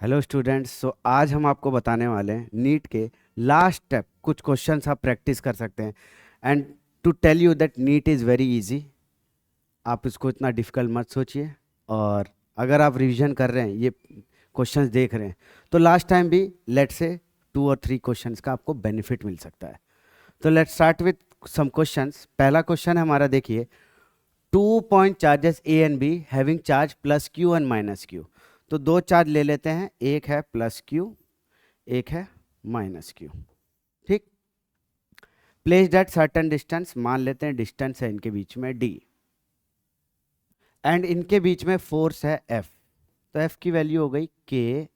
Hello students. आज हम आपको बताने वाले हैं नीट के लास्ट स्टेप, कुछ क्वेश्चंस आप प्रैक्टिस कर सकते हैं। And to tell you that NEET is very easy, आप इसको इतना डिफिकल्ट मत सोचिए। और अगर आप रिवीजन कर रहे हैं, ये क्वेश्चंस देख रहे हैं, तो लास्ट टाइम भी लेट से 2 और 3 क्वेश्चंस का आपको बेनिफिट मिल सकता है। तो let start with some questions. पहला क्वेश्चन है हमारा, देखिए, 2 point charges A and B having charge plus Q and minus Q. तो दो चार्ज ले लेते हैं, एक है प्लस क्यू, एक है माइनस क्यू। ठीक। प्लेस्ड एट सर्टेन डिस्टेंस, मान लेते हैं डिस्टेंस है इनके बीच में डी, एंड इनके बीच में फोर्स है एफ। तो एफ की वैल्यू हो गई k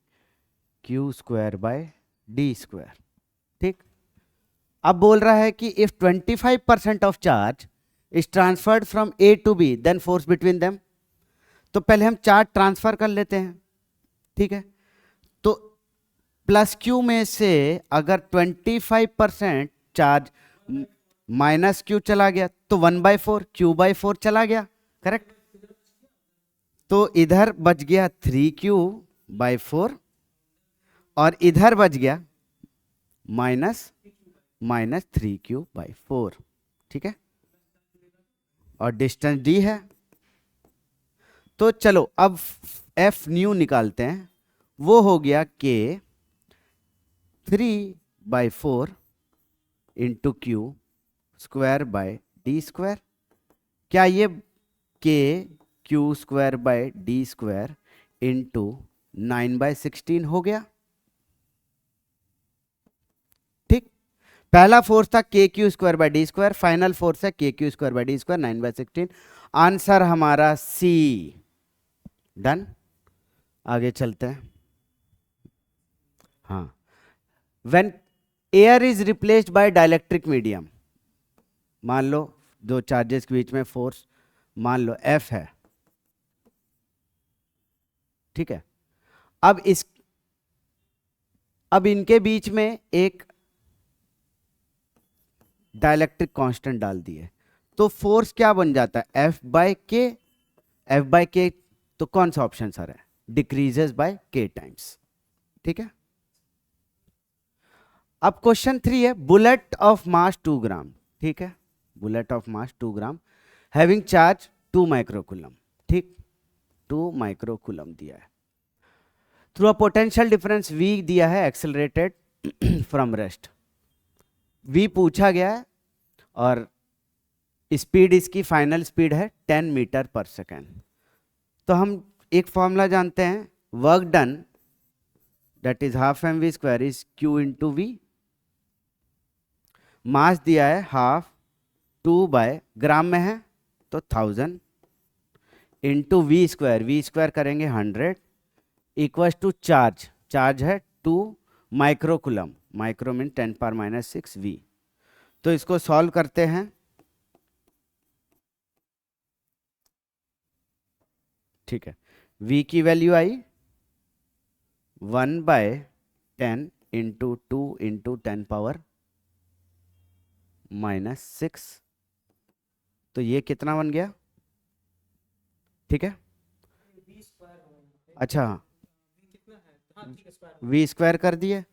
Q square by D square. ठीक। अब बोल रहा है कि if 25% of charge is transferred from A to B then force between them. तो पहले हम चार्ज ट्रांसफर कर लेते हैं। ठीक है। तो प्लस क्यू में से अगर 25% चार्ज माइनस क्यू चला गया तो 1/4 क्यू/4 चला गया। करेक्ट। तो इधर बच गया 3Q/4 और इधर बच गया -3Q/4। ठीक है। और डिस्टेंस डी है। तो चलो अब एफ न्यू निकालते हैं। वो हो गया के 3/4 into Q square by D square. क्या ये के Q square by D square into 9/16 हो गया? ठीक। पहला फोर्स था के Q square by D square, final force है के Q square by D square 9/16। Answer हमारा सी। डन। आगे चलते हैं। हाँ, when air is replaced by dielectric medium, मान लो दो चार्जेस के बीच में फोर्स मान लो एफ है। ठीक है। अब इनके बीच में एक डाइलेक्ट्रिक कांस्टेंट डाल दिए, तो फोर्स क्या बन जाता है? F/K। F/K तो कौन सा ऑप्शन सर है? Decreases by K times. ठीक है। अब क्वेश्चन 3 है, बुलेट ऑफ मास 2 ग्राम। ठीक है। Bullet of mass 2 gram having charge 2 microcoulomb. ठीक। 2 माइक्रोकूलम दिया है। Through a potential difference V दिया है, एक्सेलरेटेड फ्रॉम रेस्ट। V पूछा गया है और स्पीड इसकी फाइनल स्पीड है 10 मीटर पर सेकेंड। तो हम एक फॉर्मूला जानते हैं, work done that is half mv² is q into v. Mass दिया है हाफ, 2 ग्राम में है तो 1000 इंटू वी स्क्वायर करेंगे 100 इक्वल टू चार्ज है 2 माइक्रोकूलम, माइक्रो मीन 10⁻⁻6 वी। तो इसको सॉल्व करते हैं। ठीक है। v की वैल्यू आई 1/10 इंटू 2 इंटू 10⁻⁻6। तो ये कितना बन गया? ठीक है। अच्छा, v² कर दिए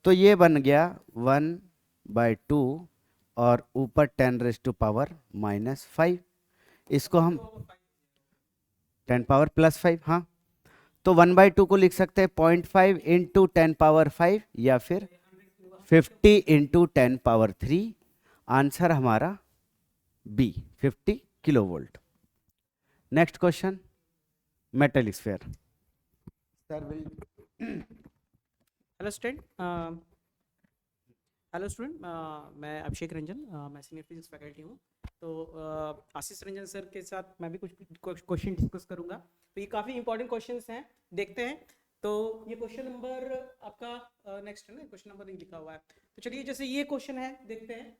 तो ये बन गया 1/2 और ऊपर 10⁻⁻5। इसको हम 10⁻+5, हाँ। तो 1/2 को लिख सकते हैं 0.5 इंटू 10⁻5 या फिर 50 इंटू 10⁻3। आंसर हमारा B, 50 kilovolt. Next question, metal sphere. Sir will hello student. मैं अभिषेक रंजन, मैं सीनियर फिजिक्स फैकल्टी हूँ। तो आशीष रंजन सर के साथ मैं भी कुछ क्वेश्चन डिस्कस करूँगा। तो ये काफ़ी इंपॉर्टेंट क्वेश्चंस हैं, देखते हैं। तो ये क्वेश्चन नंबर आपका नेक्स्ट है ना, क्वेश्चन नंबर नहीं लिखा हुआ है। तो चलिए, जैसे ये क्वेश्चन है, देखते हैं।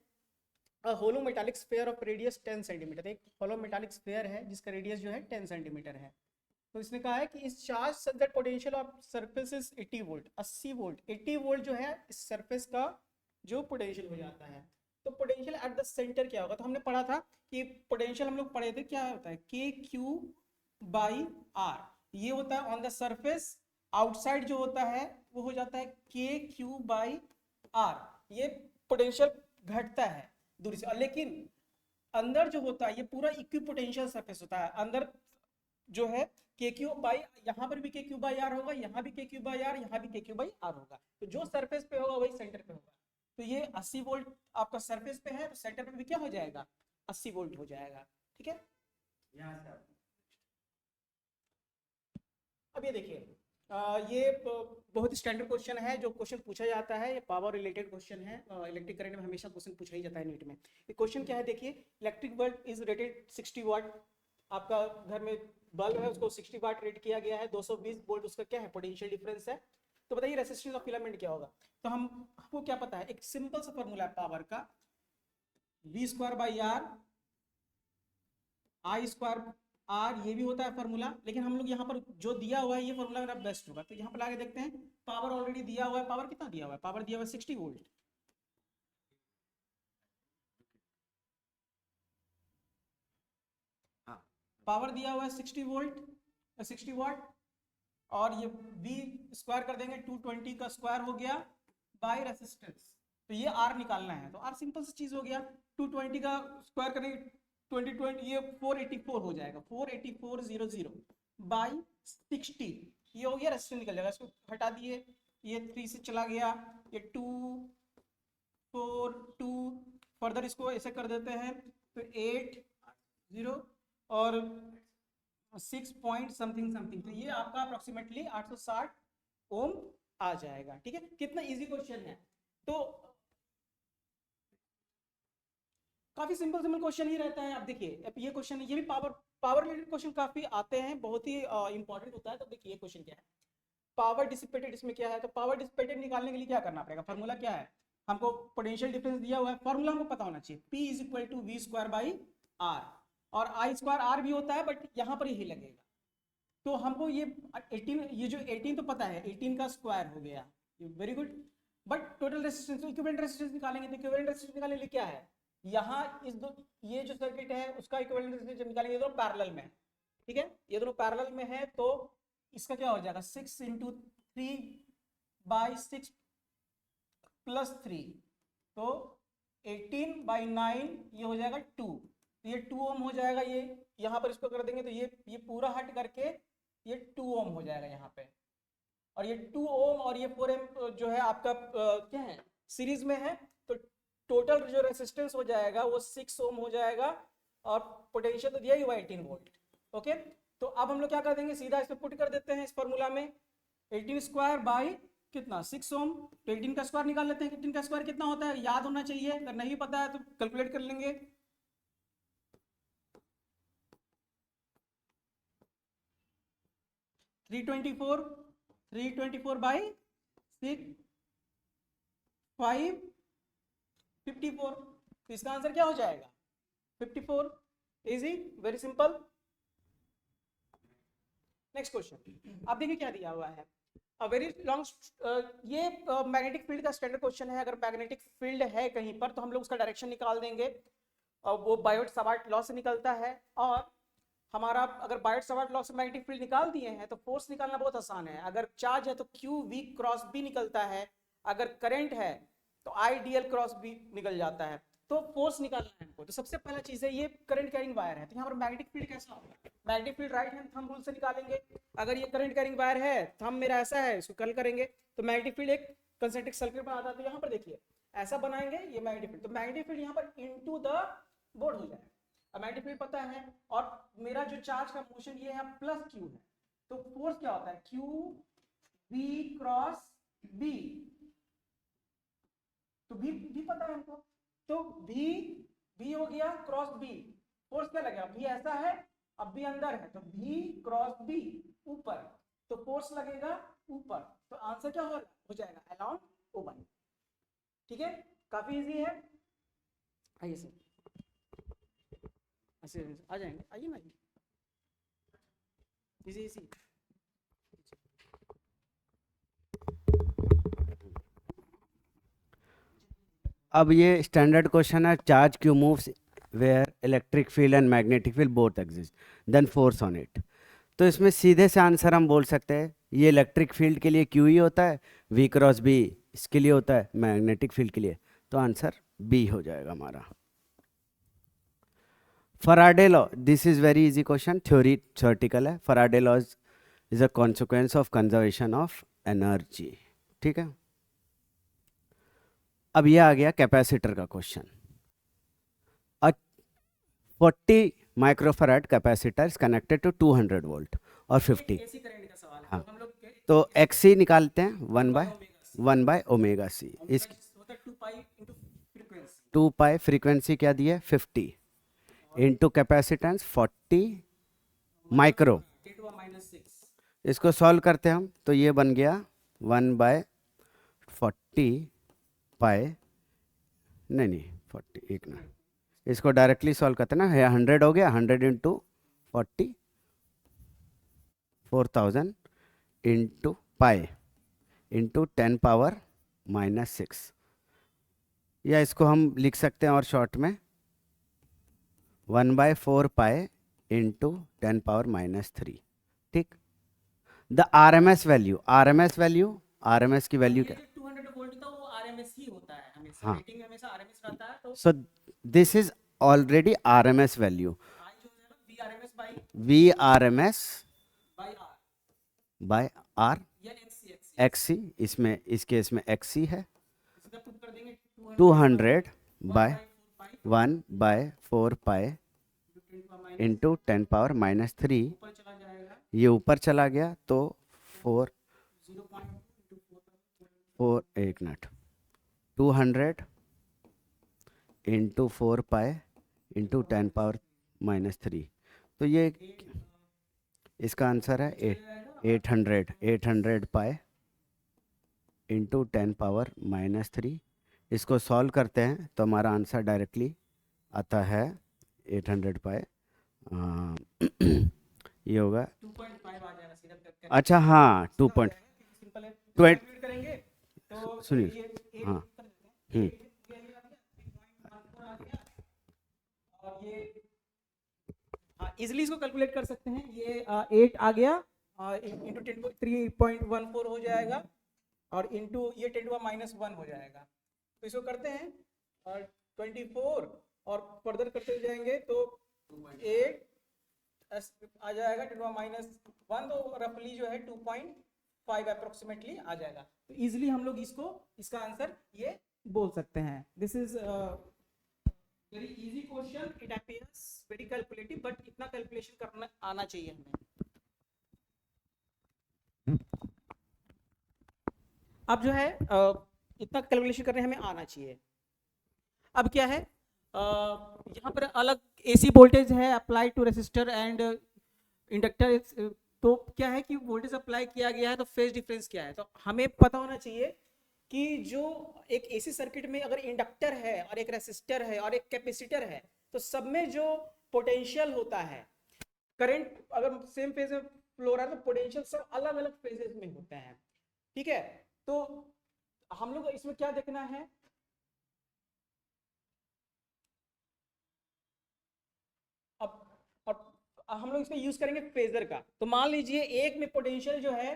Hollow metallic sphere of radius 10 centimetre. एक होलो मेटालिक स्फीयर है जिसका रेडियस जो है 10 सेंटीमीटर है। तो इसने कहा है कि इस charge such that potential of surface is 80 volt. 80 volt, 80 volt जो है इस सरफेस का जो पोटेंशियल हो जाता है। तो पोटेंशियल एट द सेंटर क्या होगा? तो हमने पढ़ा था कि पोटेंशियल हम लोग पढ़े थे, क्या होता है? के क्यू बाई आर। ये होता है ऑन द सरफेस आउटसाइड जो होता है वो हो जाता है के क्यू बाई आर, ये पोटेंशियल घटता है दूरी से, लेकिन अंदर जो होता है ये पूरा इक्विपोटेंशियल सरफेस होता है। अंदर जो है के क्यू बाई, यहाँ पर भी के क्यू बाई आर होगा, यहाँ भी के क्यू बाई आर, यहाँ भी के क्यू बाई आर होगा, तो जो सरफेस पे होगा वही सेंटर पे होगा। तो ये 80 वोल्ट आपका सरफेस पे है, तो सेंटर पे भी क्या हो जाएगा, 80 वोल्ट हो जाएगा। ठीक है, यहाँ से अब ये देखिए, ये बहुत स्टैंडर्ड क्वेश्चन है, जो क्वेश्चन पूछा जाता है, ये पावर रिलेटेड क्वेश्चन है। इलेक्ट्रिक करंट में हमेशा क्वेश्चन पूछा ही जाता है नीट में। ये क्वेश्चन क्या है देखिए, इलेक्ट्रिक बल्ब इज रेटेड 60 वाट, आपका घर में बल्ब है उसको 60 वाट रेट किया गया है, 220 वोल्ट उसका क्या है, पोटेंशियल डिफरेंस है। तो बताइए रेसिस्टेंस ऑफ फिलामेंट क्या होगा। तो हमको क्या पता है, एक सिंपल सा फॉर्मूला है पावर का, V square by R, I square R, ये भी होता है फॉर्मूला, लेकिन हम लोग यहाँ पर जो दिया हुआ है ये फॉर्मूला मेरा बेस्ट होगा। तो यहाँ पर आगे देखते हैं, पावर ऑलरेडी दिया हुआ है, पावर कितना दिया हुआ है, पावर दिया हुआ है 60 वोल्ट, पावर दिया हुआ है 60 वोल्ट, 60 वाट, और ये v स्क्वायर कर देंगे, 220 का स्क्वायर हो गया बाय रेसिस्टेंस, तो ये r निकालना है। तो r सिंपल सी चीज हो गया, 220 का स्क्वायर करेंगे 20 ये 484 हो जाएगा, 48400 बाई 60, ये हो गया रेसिस्टेंस निकल जाएगा। इसको हटा दिए, ये 3 से चला गया, ये 2 4 2, फर्दर इसको ऐसे कर देते हैं तो 8 0 और 6 पॉइंट समथिंग समथिंग, तो ये आपका अप्रोक्सीमेटली 860 ओम आ जाएगा। ठीक है, कितना इजी क्वेश्चन है। तो काफी सिंपल सिंपल क्वेश्चन ही रहता है। अब देखिए, अब ये क्वेश्चन, ये भी पावर रिलेटेड क्वेश्चन काफी आते हैं, बहुत ही इंपॉर्टेंट होता है। तो देखिए ये क्वेश्चन क्या है, पावर डिसिपेटेड, इसमें क्या है, तो पावर डिसिपेटेड निकालने के लिए क्या करना पड़ेगा, फार्मूला क्या है, हमको पोटेंशियल डिफरेंस दिया हुआ है, फार्मूला हमको पता होना चाहिए, P is equal to V square by R, और आई स्क्वायर आर भी होता है बट यहाँ पर यही लगेगा। तो हमको ये 18, ये जो 18 तो पता है, 18 का स्क्वायर हो गया, very good, but total resistance, equivalent resistance निकालेंगे, तो इक्विवेलेंट रेजिस्टेंस निकालने के लिए क्या है, यहाँ इस दो, ये जो सर्किट है उसका इक्विवेलेंट रेजिस्टेंस निकालेंगे, ये दोनों पैरेलल में है। ठीक है, ये दोनों पैरेलल में है, तो इसका क्या हो जाएगा, 6 × 3 बाई 6 प्लस 3, तो 18 बाई 9, ये हो जाएगा 2, तो ये 2 ओम हो जाएगा। ये यहाँ पर इसको कर देंगे तो ये पूरा हट करके ये 2 ओम हो जाएगा यहाँ पे, और ये 2 ओम और ये 4 एम जो है आपका क्या है, सीरीज में है, तो टोटल जो रेसिस्टेंस हो जाएगा वो 6 ओम हो जाएगा, और पोटेंशियल तो दिया ही हुआ 18 वोल्ट। ओके, तो अब हम लोग क्या कर देंगे, सीधा इसमें पुट कर देते हैं इस फॉर्मूला में, 18 स्क्वायर बाई कितना 6 ओम, तो 18 का स्क्वायर निकाल लेते हैं, 18 का स्क्वायर कितना होता है याद होना चाहिए, अगर नहीं पता है तो कैलकुलेट कर लेंगे। 324 बाई 6 554, तो इसका आंसर क्या हो जाएगा 54, easy, very simple. Next question, आप देखिए क्या दिया हुआ है, वेरी लॉन्ग, ये मैग्नेटिक फील्ड का स्टैंडर्ड क्वेश्चन है। अगर मैग्नेटिक फील्ड है कहीं पर तो हम लोग उसका डायरेक्शन निकाल देंगे, और वो बायोट सावर्ट लॉ से निकलता है, और हमारा अगर बायोट सावर्ट लॉ से मैग्नेटिक फील्ड निकाल दिए हैं तो फोर्स निकालना बहुत आसान है। अगर चार्ज है तो क्यू वी क्रॉस बी निकलता है, अगर करंट है तो I D L cross B निकल जाता है, तो फोर्स निकालना है हमको। तो सबसे पहला चीज है, ये करंट कैरिंग वायर है, तो यहाँ पर मैग्नेटिक फील्ड कैसा होगा, magnetic field right hand thumb rule से निकालेंगे। अगर ये करंट कैरिंग वायर है, थंब मेरा ऐसा है, इसको कर्ल करेंगे तो मैग्नेटिक फील्ड एक कंसेंट्रिक सर्किल पर आता है। तो यहाँ पर देखिए ऐसा बनाएंगे, ये मैग्नेटिक फील्ड, तो मैग्नेटिक फील्ड यहाँ पर इनटू द बोर्ड हो जाएगा। अब मैग्नेटिक फील्ड पता है, और मेरा जो चार्ज का मोशन ये है प्लस क्यू है, तो फोर्स क्या होता है, क्यू बी क्रॉस बी, तो भी पता है हमको, तो भी हो गया क्रॉस बी, फोर्स क्या लगेगा, भी ऐसा है अब भी अंदर है, तो भी क्रॉस बी ऊपर, तो फोर्स लगेगा ऊपर, तो आंसर क्या हो जाएगा अलाउंड ओ बाई। ठीक है, काफी इजी है। आइए सर, ऐसे आ जाएंगे, आइए ना, इजी इजी। अब ये स्टैंडर्ड क्वेश्चन है, charge Q moves where electric field and magnetic field both exist, then force on it. तो इसमें सीधे से आंसर हम बोल सकते हैं ये इलेक्ट्रिक फील्ड के लिए क्यू ही होता है, वी क्रॉस बी इसके लिए होता है मैग्नेटिक फील्ड के लिए, तो आंसर बी हो जाएगा हमारा। Faraday law, this is very easy question, theoretical है। Faraday law is a consequence of conservation of energy, ठीक है। अब ये आ गया कैपेसिटर का question. 40 microfarad capacitor is connected to 200 volt और 50। एसी करंट का सवाल है। हाँ, तो हम लोग तो एक्स सी निकालते हैं 1 बाय ओमेगा सी। इस होता है 2 पाई इनटू फ्रीक्वेंसी 2 पाई फ्रीक्वेंसी क्या दी है 50 into capacitance 40 micro. 10 to the -6। इसको सॉल्व करते हैं हम, तो ये बन गया 1 बाय 40 पाई, नहीं 40, एक ना, इसको डायरेक्टली सॉल्व करते हैं ना, 100 हो गया, 100 into 40 4000 into pi into 10 power -6, या इसको हम लिख सकते हैं और शॉर्ट में 1 बाय 4 पाई इंटू 10 पावर -3, ठीक। द RMS वैल्यू, RMS की वैल्यू क्या, 200 वोल्ट था वो आरएमएस ही होता है हमेशा। हाँ। रेटिंग हमेशा आरएमएस रहता है। तो so this is already RMS value, I जो है ना VRMS by VRMS by R by R या एक्सी XC, इसमें इस केस में XC है, इसका पुट कर देंगे 200 by 1 1 by 4 pi into 10 power -3, ऊपर चला जाएगा ये ऊपर चला गया तो 4 4 एक minute 200 into 4 pi into 10 power -3, तो ये इसका आंसर है 800 पाई इंटू 10 पावर -3। इसको सॉल्व करते हैं तो हमारा आंसर डायरेक्टली आता है 800 पाई, ये होगा 2.5 आ जाएगा सीधा करके। अच्छा हाँ 2 पॉइंट सिंपल है। 20 कैलकुलेट करेंगे तो सुनिए, ये 8 हाँ, कर देते हैं। 3.14 आ गया और ये हाँ इजीली इसको कैलकुलेट कर सकते हैं। ये 8 आ गया इंटू 10 3.14 हो जाएगा और इंटू ये 10 to the -1 हो जाएगा। तो इसको करते हैं और 24 और फर्दर करते जाएंगे तो 8 आ जाएगा 10 to the -1, तो रफली जो है 2.5 अप्रोक्सीमेटली आ जाएगा। तो इजीली हम लोग इसका आंसर ये बोल सकते हैं। This is very easy question, it appears very calculative, but इतना कैलकुलेशन करना आना चाहिए हमें। अब जो है इतना कैलकुलेशन करने हमें आना चाहिए। अब क्या है यहाँ पर अलग एसी वोल्टेज है apply to resistor and inductor. तो क्या है कि वोल्टेज अप्लाई किया गया है तो फेज डिफरेंस क्या है, तो हमें पता होना चाहिए कि जो एक एसी सर्किट में अगर इंडक्टर है और एक रेसिस्टर है और एक कैपेसिटर है तो सब में जो पोटेंशियल होता है, करंट अगर सेम फेज में फ्लो रहा है तो पोटेंशियल सब अलग अलग फेजेस में होते हैं, ठीक है। तो हम लोग इसमें क्या देखना है, अब हम लोग इसमें यूज करेंगे फेजर का। तो मान लीजिए एक में पोटेंशियल जो है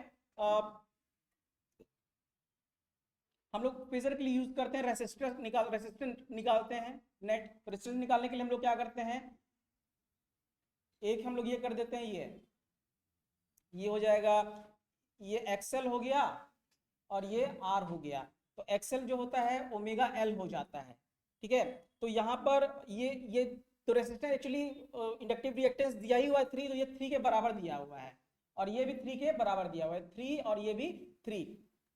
हम लोग फेजर के लिए यूज करते हैं रेसिस्टेंस निकालते हैं। नेट रेसिस्टेंस निकालने के लिए हम लोग क्या करते हैं, एक हम लोग ये कर देते हैं, ये हो जाएगा, ये एक्सएल हो गया और ये आर हो गया। तो एक्सएल जो होता है ओमेगा एल हो जाता है, ठीक है। तो यहाँ पर ये तो रेसिस्टेंस एक्चुअली इंडक्टिव रिएक्टेंस दिया ही हुआ है 3, तो ये 3 के बराबर दिया हुआ है और ये भी 3 के बराबर दिया हुआ है, 3 और ये भी 3।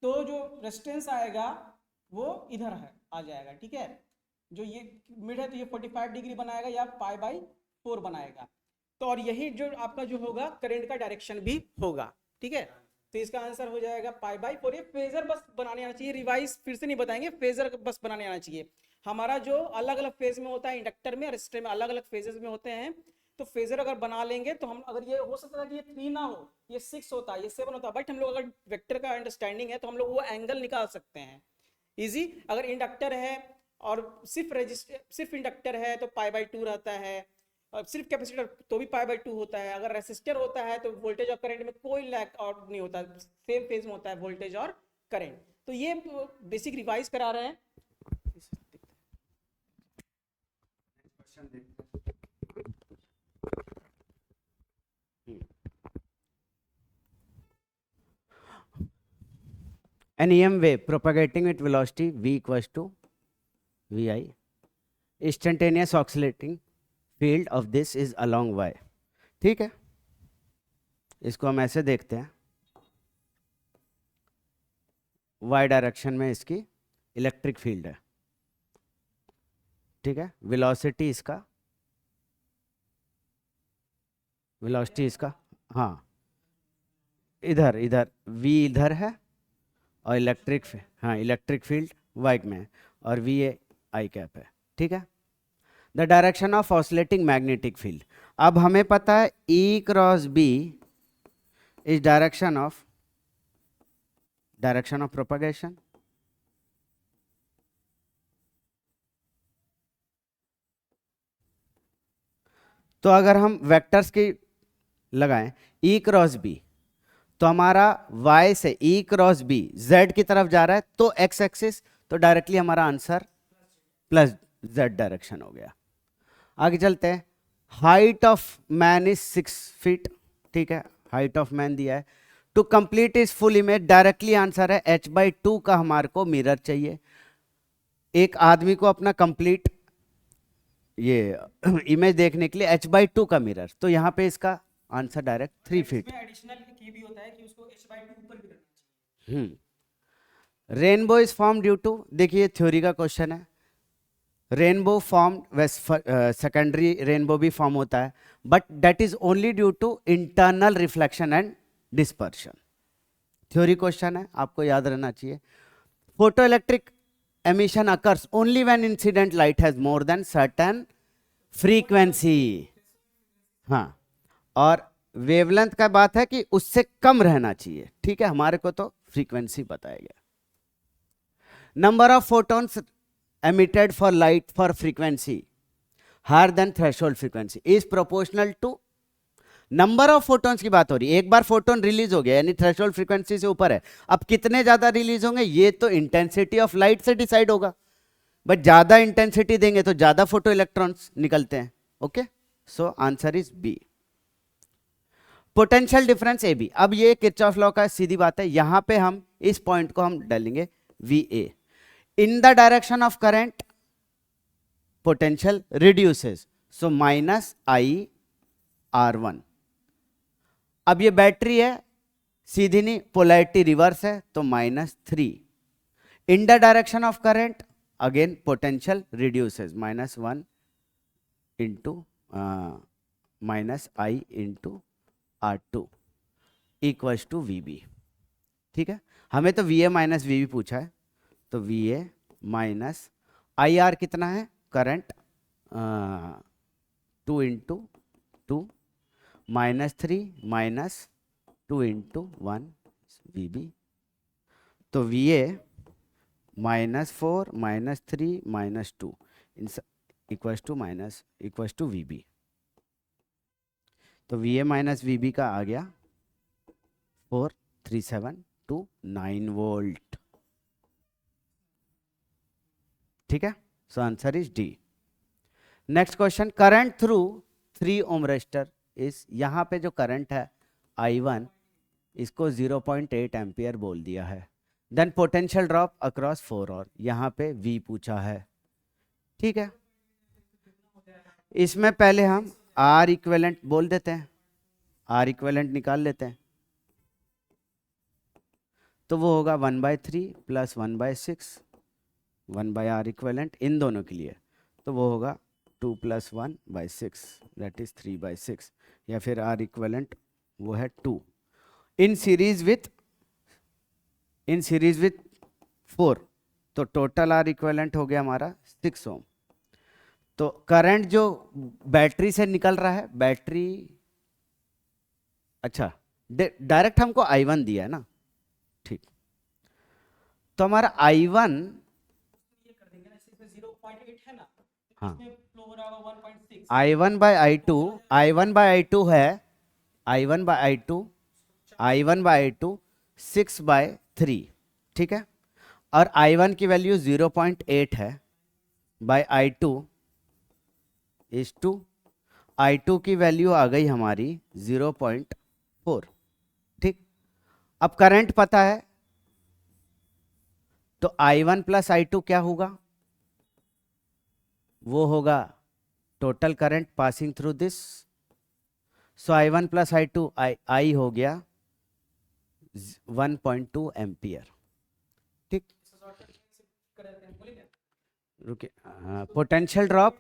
तो जो रेजिस्टेंस आएगा वो इधर है आ जाएगा, ठीक है। जो ये मिड है तो ये 45 डिग्री बनाएगा या π/4 बनाएगा। तो और यही जो आपका जो होगा करंट का डायरेक्शन भी होगा, ठीक है। तो इसका आंसर हो जाएगा π/4। ये फेजर बस बनाने आना चाहिए, रिवाइज फिर से नहीं बताएंगे, फेजर बस बनाने आना चाहिए। हमारा जो अलग अलग फेज में होता है इंडक्टर में रेजिस्टर में अलग अलग फेजेस में होते हैं, तो फेजर अगर बना लेंगे तो हम अगर ये हो सकता है कि ये 3 ना हो, ये 6 होता है, ये 7 होता है, बट हम लोग अगर वेक्टर का अंडरस्टैंडिंग है तो हम लोग वो एंगल निकाल सकते हैं इजी। अगर इंडक्टर है और सिर्फ इंडक्टर है तो π/2 रहता है, सिर्फ कैपेसिटर तो भी पाई बाय 2 होता है, अगर रेसिस्टर होता है तो वोल्टेज और करंट में कोई लैग आउट नहीं होता, सेम फेज में होता है वोल्टेज और करंट। तो ये बेसिक रिवाइज करा रहे हैं। An EM wave propagating with velocity v equals to vi. Instantaneous oscillating field of this is along y. ठीक है, इसको हम ऐसे देखते हैं, y डायरेक्शन में इसकी इलेक्ट्रिक फील्ड है, ठीक है। वेलोसिटी इसका, हाँ इधर इधर v इधर है और इलेक्ट्रिक फील्ड y में है और v ए आई कैप है, ठीक है। The direction of oscillating magnetic field, अब हमें पता है E cross B is direction of propagation. तो अगर हम वेक्टर्स की लगाएं E क्रॉस B, तो हमारा y से E क्रॉस B z की तरफ जा रहा है, तो x एक्सिस, तो डायरेक्टली हमारा आंसर प्लस z डायरेक्शन हो गया। आगे चलते हैं, height of man is 6 feet, ठीक है, हाइट ऑफ मैन दिया है। To complete is full image, directly answer है h/2 का हमारे को मिरर चाहिए। एक आदमी को अपना कंप्लीट ये इमेज देखने के लिए h/2 का मिरर, तो यहाँ पे इसका आंसर डायरेक्ट 3 फीट। एडिशनल के भी होता है कि उसको h/2 ऊपर भी रखना चाहिए। Rainbow is form due to, देखिए थ्योरी का क्वेश्चन है, रेनबो फॉर्म, सेकेंडरी रेनबो भी फॉर्म होता है, but that is only due to internal reflection and dispersion. Theory question है, आपको याद रहना चाहिए। Photoelectric emission occurs only when incident light has more than certain frequency, हाँ, और वेवलेंथ का बात है कि उससे कम रहना चाहिए, ठीक है, हमारे को तो फ्रीक्वेंसी बताया गया। Number of photons emitted for light for frequency higher than threshold frequency is proportional to number of photons की बात हो रही है। एक बार फोटोन रिलीज हो गया यानी थ्रेशोल्ड फ्रीक्वेंसी से ऊपर है, अब कितने ज्यादा रिलीज होंगे ये तो इंटेंसिटी ऑफ लाइट से डिसाइड होगा, बट ज्यादा इंटेंसिटी देंगे तो ज्यादा फोटो इलेक्ट्रॉन्स निकलते हैं, okay, so answer is B. Potential difference A B, अब ये किरचॉफ लॉ का सीधी बात है, यहां पे हम इस पॉइंट को हम डालेंगे V A. In the direction of current, potential reduces, so minus I R1। अब ये बैटरी है, सीधी नहीं, पोलैरिटी रिवर्स है, तो -3। In the direction of current, again potential reduces, -1 into minus I into R2 equals to VB, ठीक है। हमें तो VA माइनस VB पूछा है, तो VA माइनस IR कितना है, current 2 into 2 -3 minus 2 into 1 VB, तो VA -4 -3 -2 इक्वल्स टू VB, तो VA माइनस VB का आ गया 43729 वोल्ट, ठीक है, so answer is D. Next question, current through 3 ohm resistor is, यहां पे जो करंट है I1 इसको 0.8 एम्पियर बोल दिया है, देन पोटेंशियल ड्रॉप अक्रॉस 4 और यहां पे V पूछा है, ठीक है। इसमें पहले हम R इक्विवेलेंट बोल देते हैं, R इक्विवेलेंट निकाल लेते हैं, तो वो होगा 1/3 प्लस 1/6 1/R इक्विवेलेंट इन दोनों के लिए, तो वो होगा 2 + 1/6 दैट इज 3/6, या फिर R इक्विवेलेंट वो है 2 इन सीरीज विथ 4, तो टोटल R इक्विवेलेंट हो गया हमारा 6 ओम। तो करंट जो बैटरी से निकल रहा है, बैटरी, अच्छा डायरेक्ट हमको I1 दिया है ना, ठीक, तो हमारा I1 ये कर देंगे ना, इसमें 0.8 है ना, हाँ इसमें फ्लो हो रहा होगा 1.6 I1 bye I2, I1 bye I2 है, I1 bye I2, I1 bye I2 6/3, ठीक है। और I1 की वैल्यू 0.8 है, bye I2 is to, I2 की वैल्यू आ गई हमारी 0.4, ठीक। अब करंट पता है, तो I1 प्लस I2 क्या होगा, वो होगा total current passing through this. So I1 plus I2 I हो गया 1.2 एम्पियर, ठीक। रुके, पोटेंशियल ड्रॉप,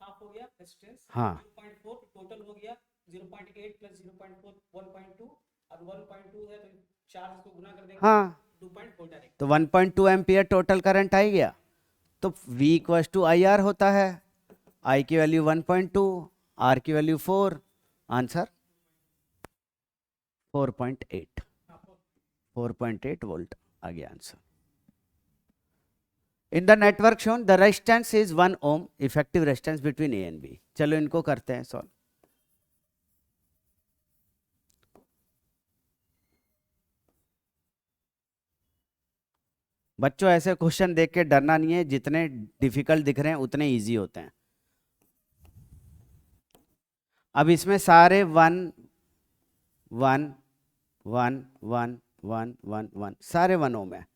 हाफ हो गया रेजिस्टेंस, हाँ 0.4 टोटल हो गया 0.8 प्लस 0.4 1.2, और 1.2 है तो 4 इसको गुना कर देंगे, हाँ, 2.4 डायरेक्ट। तो 1.2 एम्पियर टोटल करंट आ गया। तो V इक्वल टू IR होता है, I की वैल्यू 1.2, R की वैल्यू 4, आंसर 4.8, 4.8 वोल्ट आ गया answer. In the network shown the resistance is 1 ohm, effective resistance between A and B। चलो इनको करते हैं सॉल्व। बच्चों ऐसे क्वेश्चन देख के डरना नहीं है, जितने डिफिकल्ट दिख रहे हैं उतने इजी होते हैं। अब इसमें सारे 1 1 1 1 1 1 1 सारे 1 ओम है,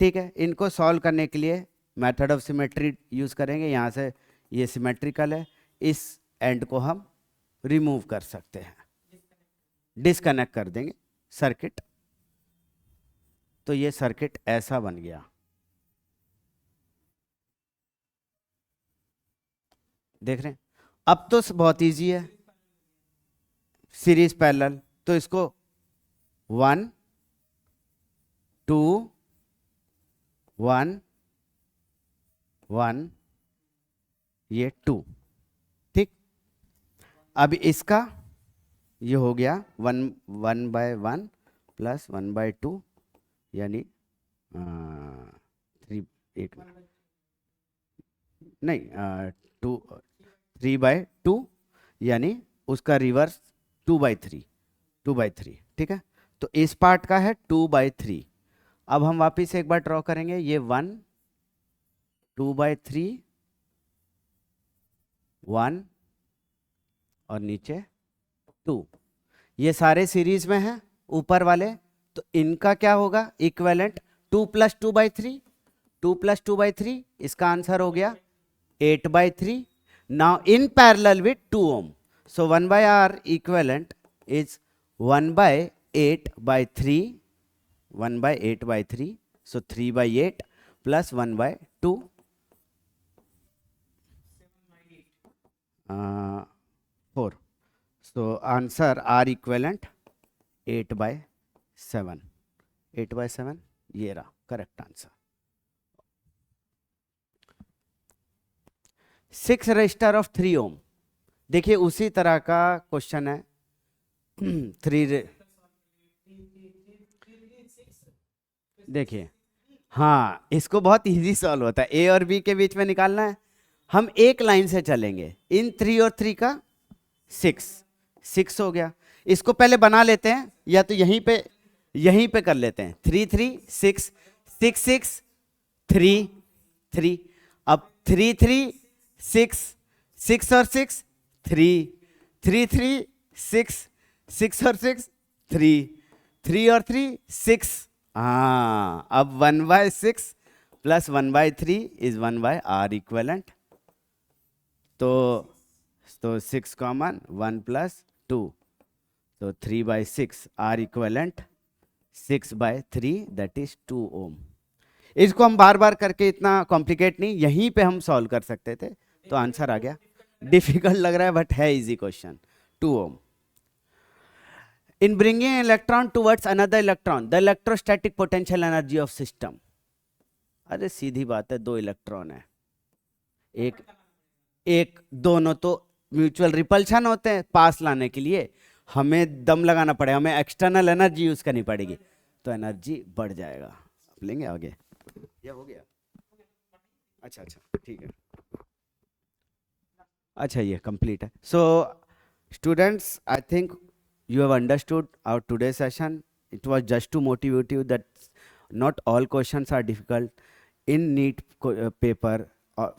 ठीक है। इनको सॉल्व करने के लिए मेथड ऑफ सिमेट्री यूज करेंगे। यहाँ से ये सिमेट्रिकल है, इस एंड को हम रिमूव कर सकते हैं, डिस्कनेक्ट कर देंगे सर्किट। तो ये सर्किट ऐसा बन गया, देख रहे हैं। अब तो बहुत इजी है, सीरीज पैरेलल, तो इसको 1 2 1 1 ये 2, ठीक। अब इसका ये हो गया 1/1 प्लस 1/2, यानी 3, एक नहीं 2 3/2, यानी उसका रिवर्स 2/3, 2/3, ठीक है। तो इस पार्ट का है 2/3। अब हम वापिस एक बार ड्रॉ करेंगे, ये 1 2/3 1 और नीचे 2, ये सारे सीरीज में हैं ऊपर वाले, तो इनका क्या होगा इक्विवेलेंट, 2 प्लस 2/3, 2 प्लस 2/3, इसका आंसर हो गया 8/3। Now in parallel with 2 ohm, so 1/R equivalent is 1/8/3, 1/8/3, so 3/8 plus 1/2, 4, so answer R equivalent 8/7, 8/7 ये रहा करेक्ट आंसर। 6 रजिस्टर ऑफ 3 ओम, देखिए उसी तरह का क्वेश्चन है 3, देखिए हाँ, इसको बहुत इजी सॉल्व होता है, ए और बी के बीच में निकालना है। हम एक लाइन से चलेंगे, इन 3 और 3 का 6 हो गया। इसको पहले बना लेते हैं, या तो यहीं पे कर लेते हैं, 3 3 6 6 6 3 3, अब 3 3 6 6 और 6 3 3 3 6 6 और 6 3 3 और 3 6, हाँ अब 1/6 प्लस 1/3 इज 1/R इक्वेलेंट, तो 6 कॉमन 1 प्लस 2, तो 3/6 R इक्वेलेंट 6/3 दैट इज 2 ओम। इसको हम बार बार करके इतना कॉम्प्लिकेट नहीं, यहीं पे हम सॉल्व कर सकते थे, तो आंसर आ गया। डिफिकल्ट लग रहा है बट है easy question, 2 ohm. In bringing an electron towards another electron, the electrostatic potential energy of system, अरे सीधी बात है, 2 इलेक्ट्रॉन है, एक दोनों तो म्यूचुअल रिपल्शन होते हैं, पास लाने के लिए हमें दम लगाना पड़ेगा, हमें एक्सटर्नल एनर्जी यूज करनी पड़ेगी, तो एनर्जी बढ़ जाएगा। आप लेंगे आगे, या हो गया, अच्छा ठीक है। अच्छा ये कंप्लीट है. So students, I think you have understood our today's session. It was just to motivate you that not all questions are difficult. In NEET paper,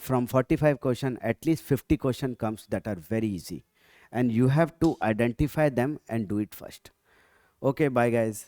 from 45 question, at least 50 question comes that are very easy. And you have to identify them and do it first. Okay, bye guys.